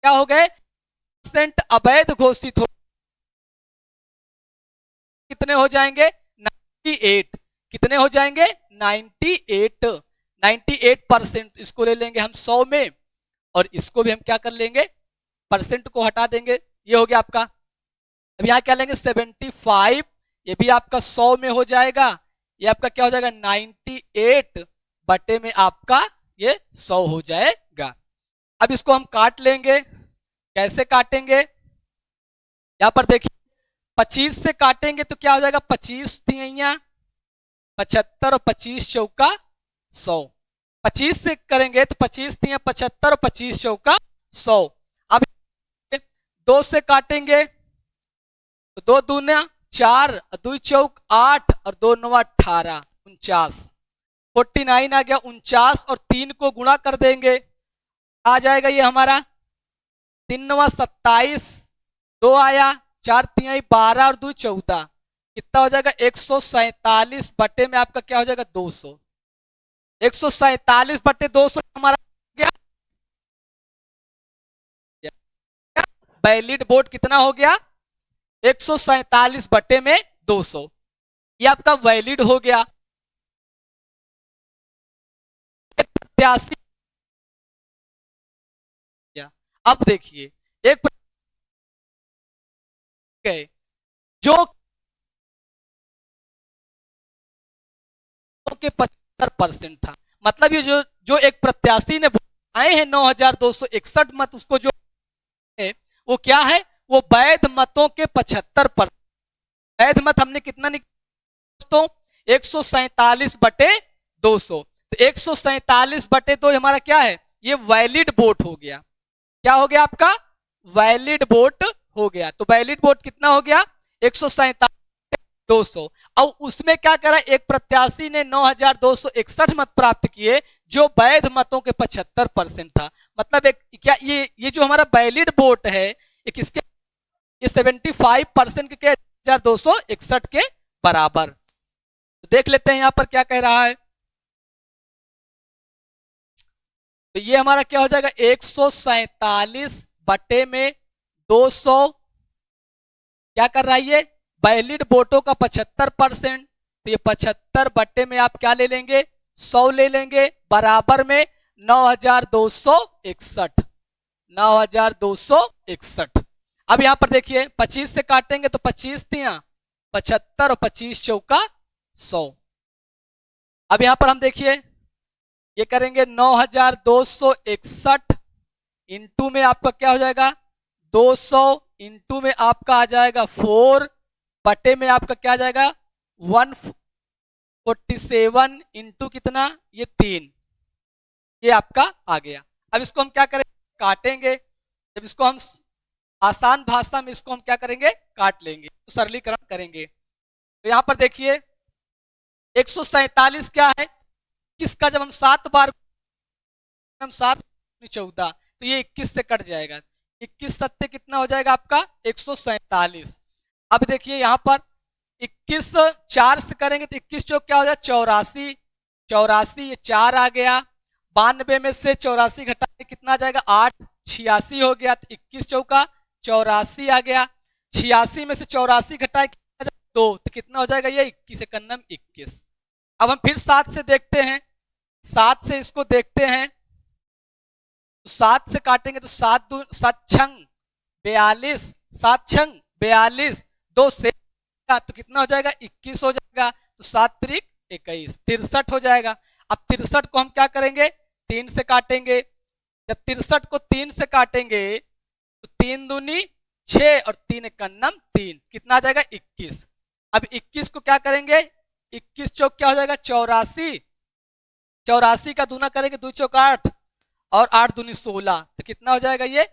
क्या हो गए परसेंट अवैध घोषित हो, कितने हो जाएंगे 98, कितने हो जाएंगे 98, 98%। इसको ले लेंगे हम 100 में, और इसको भी हम क्या कर लेंगे परसेंट को हटा देंगे, ये हो गया आपका। अब यहां क्या लेंगे 75, ये भी आपका 100 में हो जाएगा, ये आपका क्या हो जाएगा 98 बटे में आपका ये 100 हो जाएगा। अब इसको हम काट लेंगे, कैसे काटेंगे यहां पर देखिए 25 से काटेंगे तो क्या हो जाएगा 25 तिहैया 75 और 25 चौका 100। 25 से करेंगे तो 25 तिहैया 75 और 25 चौका 100। अब 2 से काटेंगे तो 2 दूना 4, 2 चौक 8 और 2 9 18, 49, 49 आ गया 49, और 3 को गुणा कर देंगे आ जाएगा ये हमारा 3 9 27, 2 आया 4 3 12 और 2 14, कितना हो जाएगा 147 बटे में आपका क्या हो जाएगा 200। 147 बटे 200 हमारा वैलिड वोट कितना हो गया 147 बटे में 200, ये आपका वैलिड हो गया। प्रत्याशी, अब देखिए एक जो के 75% था, मतलब ये जो जो एक प्रत्याशी ने आए हैं 9261 मत, उसको जो है वो क्या है, वो वैध मतों के 75%। वैध मत हमने कितना निकाला दोस्तों 147 बटे 200, तो 147 बटे 2 हमारा क्या है, ये वैलिड वोट हो गया। क्या हो गया आपका, वैलिड वोट हो गया। तो वैलिड वोट कितना हो गया 147 200। और उसमें क्या करा, एक प्रत्याशी ने 9261 मत प्राप्त किए जो वैध मतों के 75% था। मतलब एक क्या ये जो हमारा वैलिड वोट है ये किसके, ये 75% के 1261 के बराबर। तो देख लेते हैं यहां पर क्या कह रहा है। तो ये हमारा क्या हो जाएगा 147 बटे में 200, क्या कर रहा है ये वैलिड वोटों का 75%। तो ये 75 बट्टे में आप क्या ले लेंगे 100 ले लेंगे, बराबर में 9261। 9261। अब यहां पर देखिए 25 से काटेंगे तो 25 तिया 75 और 25 चौका 100। अब यहां पर हम देखिए ये करेंगे 9261 इंटू में आपका क्या हो जाएगा 200, इंटू में आपका आ जाएगा 4, बटे में आपका क्या आ जाएगा 147 इंटू कितना ये 3, ये आपका आ गया। अब इसको हम क्या करेंगे काटेंगे, जब इसको हम आसान भाषा में इसको हम क्या करेंगे काट लेंगे, तो सरलीकरण करेंगे। तो यहां पर देखिए 147 क्या है, किसका जब हम 7 बार हम 7 14, तो ये 21 से कट जाएगा, 21 सत्ते कितना हो जाएगा आपका 147। अब देखिए यहां पर 21 4 से करेंगे तो 21 चौक क्या हो जाएगा 84, 84 ये 4 आ गया, 92 में से 84 घटाने कितना आ जाएगा 8, 86 हो गया, तो 21 चौका 84 आ गया, 86 में से 84 घटाए 2, तो कितना हो जाएगा ये 21 एकन्नम 21। अब हम फिर 7 से देखते हैं, 7 से इसको देखते हैं, तो 7 से काटेंगे तो 7 छंग 42, 7 छंग 42, 2 से तो कितना हो जाएगा 21 हो जाएगा, तो 7 त्रिक 21 63 हो जाएगा। अब 63 को हम क्या करेंगे 3 से काटेंगे, जब 63 को 3 से काटेंगे तो 3 दूनी 6 और 3 एकन्नम 3, कितना आ जाएगा 21। अब 21 को क्या करेंगे 21 चौक क्या हो जाएगा 84, 84 का दूना करेंगे 2 चौक 8 और 8 दूनी 16, तो कितना हो जाएगा ये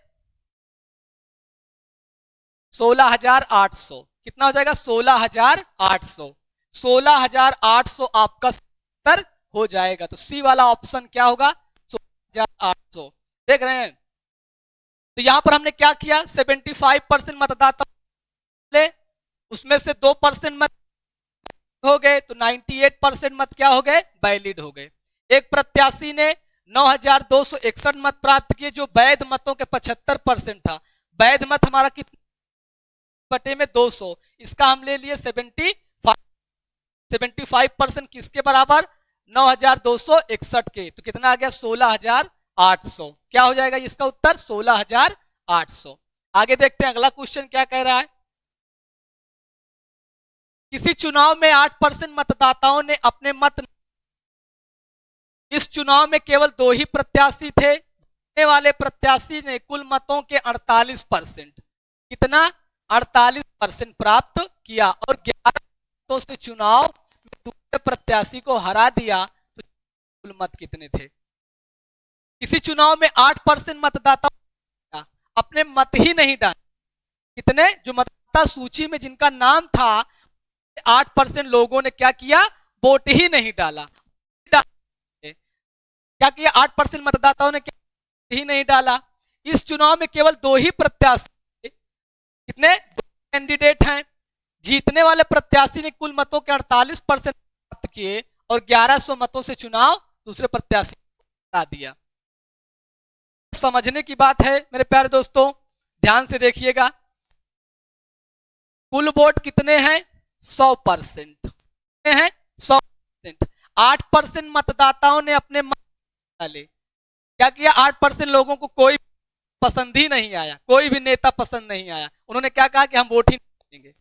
16,800, कितना हो जाएगा 16,800, 16,800 आपका उत्तर हो जाएगा। तो सी वाला ऑप्शन क्या होगा 16,800। देख रहे हैं, तो यहां पर हमने क्या किया 75% मतदाता ले, उसमें से 2% मत हो गए, तो 98% मत क्या हो गए वैलिड हो गए। एक प्रत्याशी ने 9261 मत प्राप्त किए जो वैध मतों के 75% था। वैध मत हमारा कितना बटे में 200, इसका हम ले लिए 75% किसके बराबर 9261 के, तो कितना आ गया 16,800। क्या हो जाएगा इसका उत्तर 16,800। आगे देखते हैं अगला क्वेश्चन क्या कह रहा है। किसी चुनाव में 8% मतदाताओं ने अपने मत, इस चुनाव में केवल 2 ही प्रत्याशी थे, जीतने वाले प्रत्याशी ने कुल मतों के 48%, कितना 48% प्राप्त किया और 11 मतों से चुनाव में दूसरे प्रत्याशी को हरा दिया, तो कुल मत कितने थे। किसी चुनाव में 8% मतदाता अपने मत ही नहीं डाले, कितने जो मतदाता सूची में जिनका नाम था 8% लोगों ने क्या किया वोट ही नहीं डाला। क्या किया 8% मतदाताओं ने क्या ही नहीं डाला। इस चुनाव में केवल 2 ही प्रत्याशी, कितने कैंडिडेट हैं, जीतने वाले प्रत्याशी ने कुल मतों के 48% प्राप्त किए और 1100 मतों से चुनाव दूसरे प्रत्याशी को हरा दिया। समझने की बात है मेरे प्यारे दोस्तों, ध्यान से देखिएगा, कुल वोट कितने हैं? 100%। कितने हैं? 100%। 8% मतदाताओं ने अपने मत डाले। क्या किया? 8% लोगों को कोई पसंद ही नहीं आया, कोई भी नेता पसंद नहीं आया। उन्होंने क्या कहा कि हम वोट ही नहीं देंगे,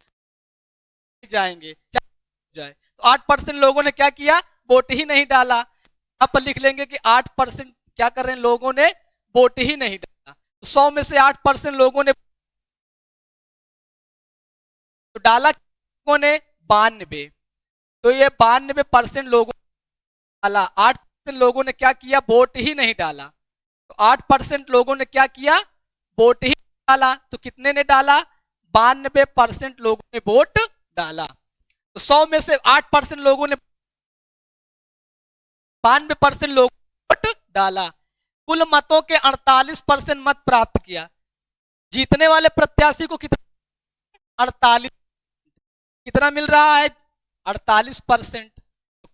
जाएंगे चाहे जाए। तो 8% लोगों ने क्या किया? वोट ही नहीं डाला। यहाँ पर लिख लेंगे कि 8% क्या कर रहे हैं? लोगों ने वोट ही नहीं डाला। तो 100 में से 8% लोगों ने तो डाला, लोगों ने 92। तो ये 92% लोगों ने डाला। 8% लोगों ने क्या किया? वोट ही नहीं डाला। तो 8% लोगों ने क्या किया? वोट ही डाला। तो कितने ने डाला? 92% लोगों ने वोट डाला। तो 100 में से 8% लोगों ने 92% लोगों ने वोट डाला। कुल मतों के 48% मत प्राप्त किया। जीतने वाले प्रत्याशी को कितना? 48। कितना मिल रहा है? 48%।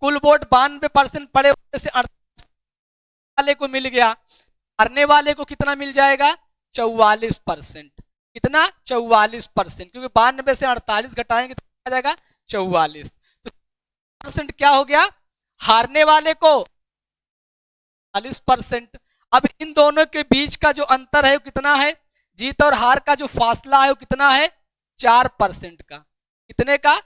कुल वोट 92% पड़े हुए से 48 वाले को मिल गया। हारने वाले को कितना मिल जाएगा? 44%। कितना? 44%, क्योंकि 92 से 48 घटाएंगे तो आ जाएगा 44। तो परसेंट क्या हो गया? हारने वाले को 40%। अब इन दोनों के बीच का जो अंतर है वो कितना है? जीत और हार का जो फासला है वो कितना है? 4% का। कितने का?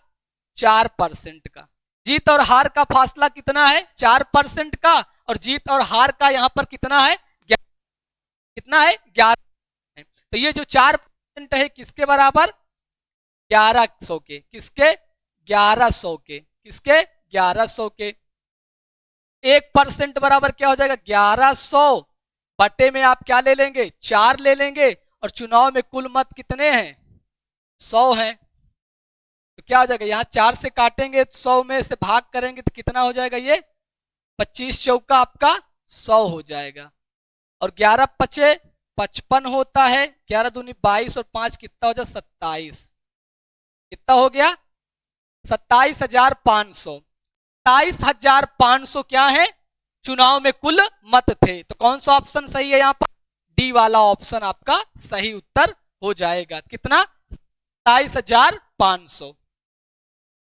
4% का। जीत और हार का फासला कितना है? 4% का। और जीत और हार का यहां पर कितना है? कितना है? 11। तो ये जो 4% है किसके बराबर? 1100 के। किसके? 1100 के। किसके? 1100 के। 1% बराबर क्या हो जाएगा? 1100 बटे में आप क्या ले लेंगे? 4 ले लेंगे। और चुनाव में कुल मत कितने हैं? 100 हैं। तो क्या हो जाएगा? यहां 4 से काटेंगे, 100 में से भाग करेंगे तो कितना हो जाएगा? ये 25 चौका आपका 100 हो जाएगा। और 11 पचे 55 होता है। 11 दूनी 22 और 5 कितना हो जाए? 27। कितना हो गया? 27,500। 27,500 क्या है? चुनाव में कुल मत थे। तो कौन सा ऑप्शन सही है? यहां पर डी वाला ऑप्शन आपका सही उत्तर हो जाएगा। कितना? 27,500।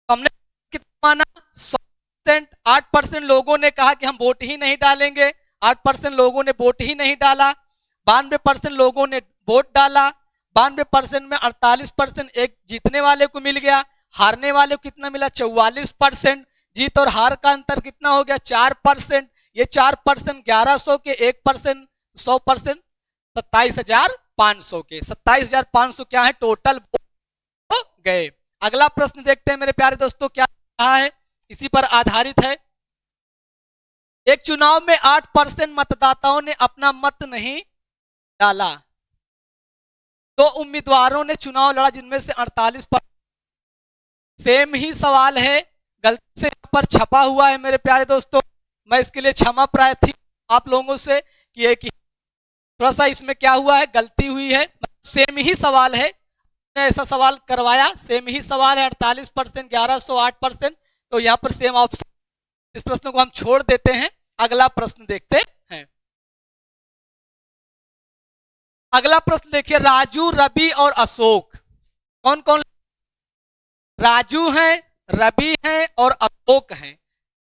हमने कितना माना? 100%। 8% लोगों ने कहा कि हम वोट ही नहीं डालेंगे। 8% लोगों ने वोट ही नहीं डाला। 92% लोगों ने वोट डाला। 92% में 48% एक जीतने वाले को मिल गया। हारने वाले को कितना मिला? 44%। जीत और हार का अंतर कितना हो गया? 4%। ये 4% 1100 के, 1% 100%, 27,500 के। 27,500 क्या है? टोटल हो गए। अगला प्रश्न देखते हैं मेरे प्यारे दोस्तों, क्या है? इसी पर आधारित है। एक चुनाव में 8% मतदाताओं ने अपना मत नहीं डाला। दो उम्मीदवारों ने चुनाव लड़ा जिनमें से 48%। सेम ही सवाल है, गलती से यहाँ पर छपा हुआ है मेरे प्यारे दोस्तों। मैं इसके लिए क्षमा प्रार्थी आप लोगों से कि थोड़ा सा इसमें क्या हुआ है, गलती हुई है। सेम ही सवाल है, ऐसा सवाल करवाया, सेम ही सवाल है। 48%, 1100, 8%। तो यहाँ पर सेम ऑप्शन, इस प्रश्न को हम छोड़ देते हैं। अगला प्रश्न देखते हैं। अगला प्रश्न देखिए, राजू, रवि और अशोक कौन कौन? राजू हैं, रवि हैं और अशोक हैं।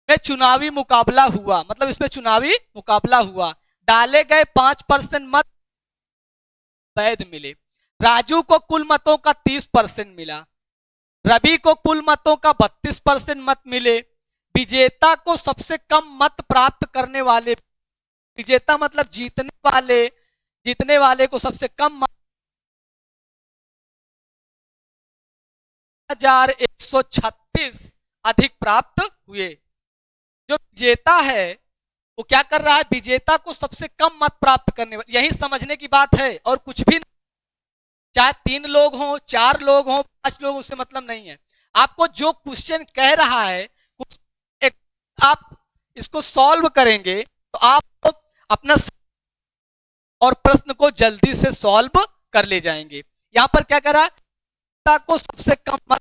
में चुनावी मुकाबला हुआ, मतलब इसमें चुनावी मुकाबला हुआ। डाले गए 5% मत वैध मिले। राजू को कुल मतों का 30% मिला। रवि को कुल मतों का 32% मत मिले। विजेता को सबसे कम मत प्राप्त करने वाले, विजेता मतलब जीतने वाले को सबसे कम मत 1136 अधिक प्राप्त हुए। जो विजेता है वो क्या कर रहा है? विजेता को सबसे कम मत प्राप्त करने वाले, यही समझने की बात है और कुछ भी नहीं। चाहे 3 लोग हों, 4 लोग हों, 5 लोग, उससे मतलब नहीं है। आपको जो क्वेश्चन कह रहा है, एक आप इसको सॉल्व करेंगे तो आप अपना और प्रश्न को जल्दी से सॉल्व कर ले जाएंगे। यहां पर क्या करा? को सबसे कम मत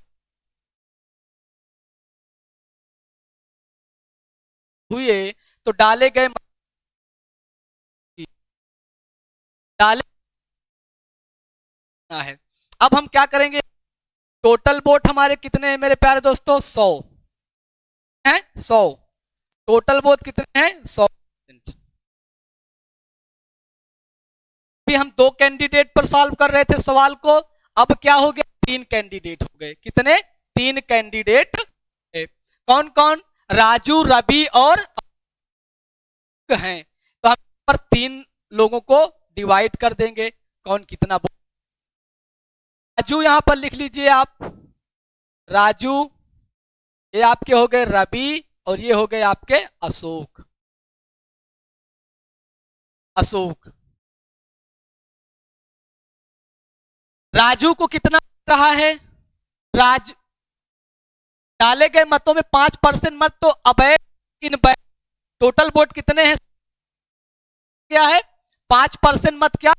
हुए तो डाले गए डाले है। अब हम क्या करेंगे, टोटल वोट हमारे कितने हैं मेरे प्यारे दोस्तों, 100 हैं, 100 टोटल वोट कितने हैं, 100%। अभी हम 2 कैंडिडेट पर सॉल्व कर रहे थे सवाल को, अब क्या हो गया, 3 कैंडिडेट हो गए। कितने, 3 कैंडिडेट। कौन कौन, राजू, रवि और हैं। तो हम पर 3 लोगों को डिवाइड कर देंगे, कौन कितना वोट। राजू यहां पर लिख लीजिए आप, राजू, ये आपके हो गए रवि और ये हो गए आपके अशोक। अशोक, राजू को कितना रहा है, राज डाले गए मतों में 5% मत तो अवैध, इन टोटल वोट कितने हैं, क्या है 5% मत क्या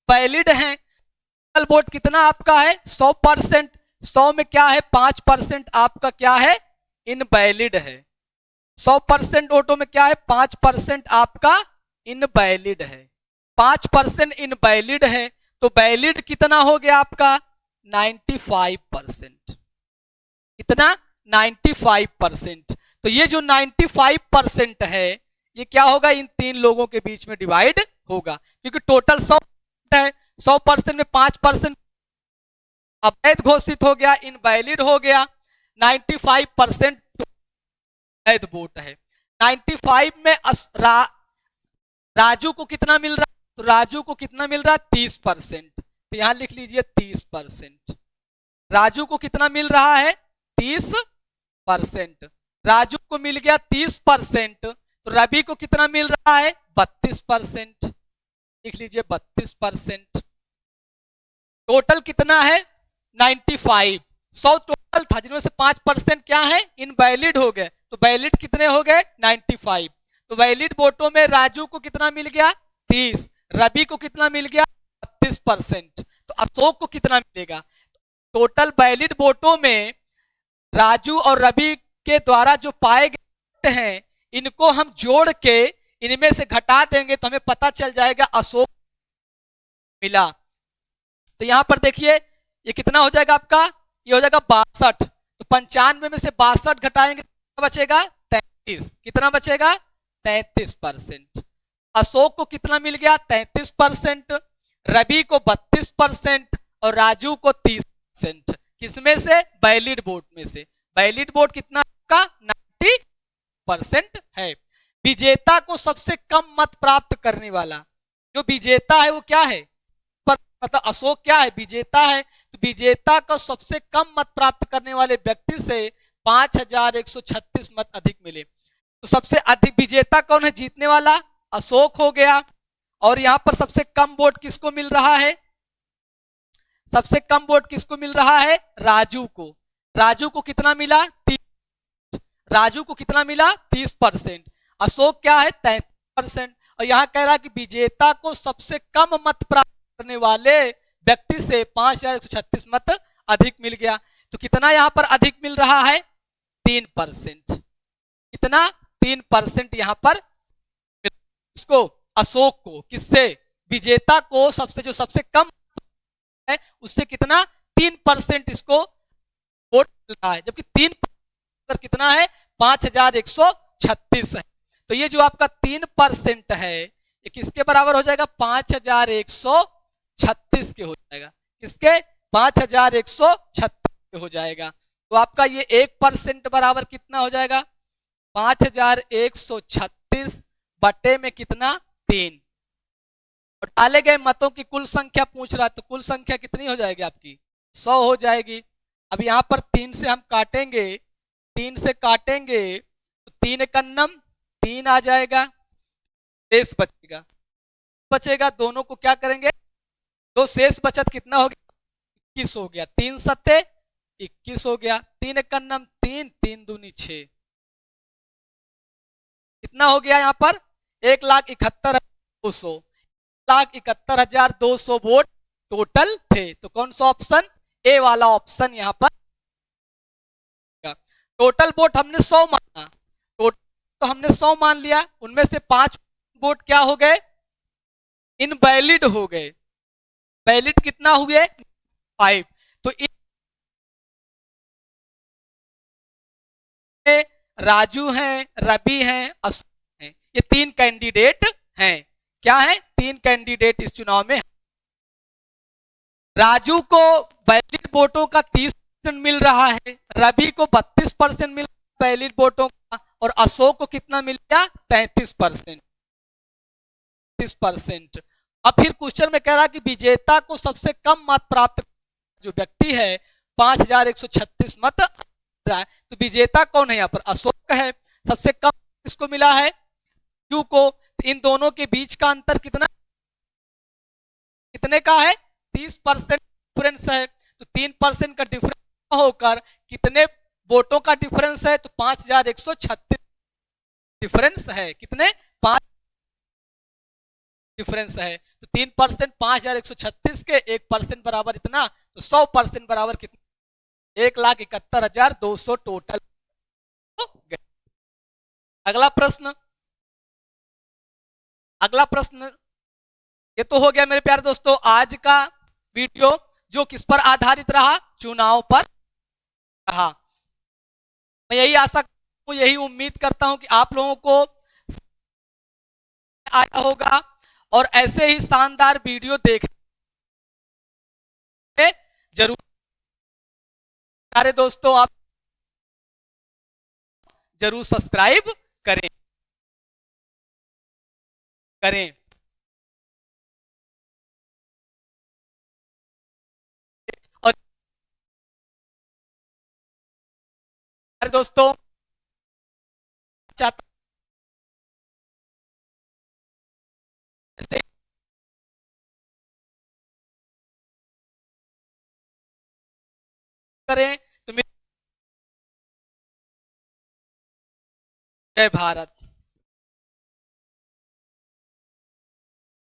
वैलिड हैं। टोटल वोट कितना आपका है 100%, 100 में क्या है 5% आपका क्या है इनवैलिड है। 100% वोटों में क्या है 5% आपका इनवैलिड है। 5% इनवैलिड है तो वैलिड कितना हो गया आपका 95%। कितना 95%। तो ये जो 95% है ये क्या होगा, इन 3 लोगों के बीच में डिवाइड होगा, क्योंकि टोटल 100 है, 100% में 5% अवैध घोषित हो गया, इनवैलिड हो गया। 95% वैध वोट है। 95 में राजू को कितना मिल रहा है, तो राजू को कितना मिल रहा है 30%। तो यहां लिख लीजिए 30%। राजू को कितना मिल रहा है 30%। राजू को मिल गया 30%, तो रवि को कितना मिल रहा है 32%। लिख लीजिए 32%। टोटल कितना है 95। 100 टोटल था जिनमें से 5% क्या है इनवैलिड हो गए, तो वैलिड कितने हो गए 95। तो वैलिड वोटों में राजू को कितना मिल गया 30, रवि को कितना मिल गया 32%, तो अशोक को कितना मिलेगा। टोटल वैलिड वोटों में राजू और रवि के द्वारा जो पाए गए हैं इनको हम जोड़ के इनमें से घटा देंगे तो हमें पता चल जाएगा अशोक मिला। तो यहां पर देखिए ये कितना हो जाएगा आपका, ये हो जाएगा 62। तो 95 में से 62 घटाएंगे कितना बचेगा 33। कितना बचेगा 33%। अशोक को कितना मिल गया 33%, रवि को 32% और राजू को 30%। किसमें से, वैलिड वोट में से। वैलिड वोट कितना आपका 90% है। विजेता को सबसे कम मत प्राप्त करने वाला, जो विजेता है वो क्या है, मतलब अशोक क्या है विजेता है, तो विजेता को सबसे कम मत प्राप्त करने वाले व्यक्ति से 5136 मत अधिक मिले। तो सबसे अधिक विजेता कौन है, जीतने वाला अशोक हो गया। और यहां पर सबसे कम वोट किसको मिल रहा है, सबसे कम वोट किसको मिल रहा है राजू को। राजू को कितना मिला 30, राजू को कितना मिला 30%। अशोक क्या है 33%। और यहां कह रहा कि विजेता को सबसे कम मत प्राप्त करने वाले व्यक्ति से 5136 मत अधिक मिल गया। तो कितना यहां पर अधिक मिल रहा है 3%। कितना 3% यहां पर इसको अशोक को, किससे, विजेता को सबसे जो सबसे कम है उससे कितना 3% इसको वोट मिल रहा है, जबकि 3 कितना है 5136 है। तो ये जो आपका 3% है ये किसके बराबर हो जाएगा 5136 के हो जाएगा। किसके 5136 के हो जाएगा। तो आपका ये 1% बराबर कितना हो जाएगा 5136 बटे में कितना 3। और डाले गए मतों की कुल संख्या पूछ रहा है, तो कुल संख्या कितनी हो जाएगी आपकी 100 हो जाएगी। अब यहां पर 3 से हम काटेंगे, 3 से काटेंगे तो 3 एकन्नम 3 आ जाएगा, शेष बचेगा, बचेगा दोनों को क्या करेंगे, तो शेष बचत कितना हो गया 21 हो गया, 3 सत्ते 21 हो गया, 3 एकन्नम 3, 3 दूनी 6, कितना हो गया यहाँ पर 1,71,200, 1,71,200 वोट टोटल थे। तो कौन सा ऑप्शन, ए वाला ऑप्शन यहाँ पर। टोटल वोट हमने 100 माना, टोटल तो हमने 100 मान लिया, उनमें से 5 वोट क्या हो गए इनवैलिड हो गए। वैलिड कितना हुए 5। तो राजू हैं, रवि हैं, अशोक हैं, ये 3 कैंडिडेट हैं। क्या है? 3 कैंडिडेट इस चुनाव में। राजू को वैलिड वोटों का 30% मिल रहा है, रवि को 32% मिल रहा है वैलिड वोटों का, और अशोक को कितना मिल गया 33%। अब फिर क्वेश्चन में कह रहा कि विजेता को सबसे कम मत प्राप्त जो व्यक्ति है 5136 मत रहा है, तो विजेता कौन है यहाँ पर? अशोक है। सबसे कम किसको मिला है? राजू को। तो इन दोनों के बीच का अंतर कितना, कितने का है? 30% डिफरेंस है। तो 3% का डिफरेंस होकर कितने वोटों का डिफरेंस है? तो 5136 डिफरेंस है। कितने? 5 डिफरेंस है। तो 3% 5136 के 1% बराबर इतना, तो 100% बराबर कितना? 1,71,200 टोटल हो गए। अगला प्रश्न, अगला प्रश्न, ये तो हो गया मेरे प्यारे दोस्तों आज का वीडियो, जो किस पर आधारित रहा? चुनाव पर रहा। मैं यही आशा, यही उम्मीद करता हूं कि आप लोगों को आया होगा, और ऐसे ही शानदार वीडियो देखने जरूर प्यारे दोस्तों आप जरूर सब्सक्राइब करें करें। और प्यारे दोस्तों चाहता ऐसे करें तो जय भारत।